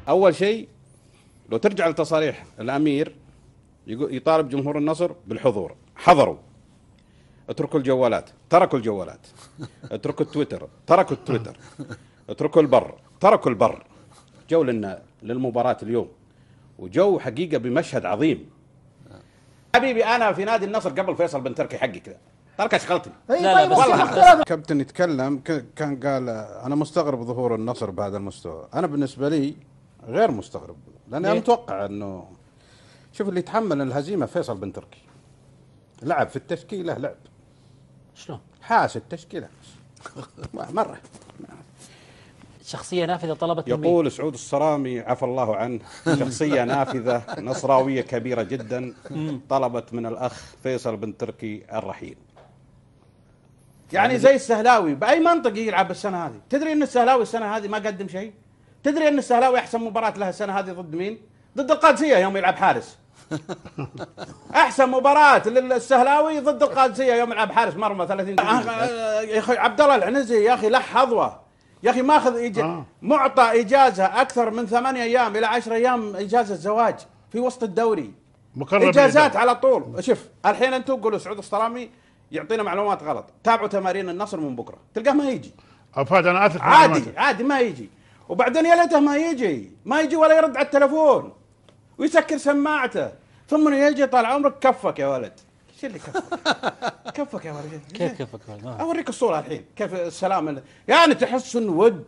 اول شيء لو ترجع لتصاريح الامير يطالب جمهور النصر بالحضور، حضروا. اتركوا الجوالات، تركوا الجوالات. اتركوا التويتر، تركوا التويتر. اتركوا البر، تركوا البر. جو لنا للمباراة اليوم، وجو حقيقة بمشهد عظيم. حبيبي انا في نادي النصر قبل فيصل بن تركي حقي كذا، ترك اشغلتني. لا بس والله كابتن يتكلم كان قال انا مستغرب ظهور النصر بهذا المستوى. انا بالنسبة لي غير مستغرب، لاني انا متوقع انه شوف اللي يتحمل الهزيمة فيصل بن تركي. لعب في التشكيلة، لعب شلون؟ حاس التشكيلة مرة. شخصية نافذة طلبت يقول سعود الصرامي عفى الله عنه، شخصية نافذة نصراوية كبيرة جدا طلبت من الأخ فيصل بن تركي الرحيل. يعني زي السهلاوي بأي منطق يلعب السنة هذه؟ تدري أن السهلاوي السنة هذه ما قدم شيء؟ تدري أن السهلاوي أحسن مباراة له السنة هذه ضد مين؟ ضد القادسية يوم يلعب حارس. احسن مباراة للسهلاوي ضد القادسية يوم يلعب حارس مرمى 30 دقيقة. يا اخي عبد الله العنزي يا اخي له حظوة، يا اخي ماخذ معطى اجازة اكثر من 8 ايام الى 10 ايام اجازة زواج في وسط الدوري، اجازات على طول. شوف الحين انتم تقولوا سعود الصرامي يعطينا معلومات غلط، تابعوا تمارين النصر من بكره تلقاه ما يجي. افاد انا اسف، عادي ما يجي. وبعدين يا ليته ما يجي ولا يرد على التلفون ويسكر سماعته، ثم يجي طال عمرك كفك يا ولد. ايش اللي كفك؟ كفك يا ولد. كيف كفك؟ اوريك الصوره الحين كيف السلام يعني تحس انه ود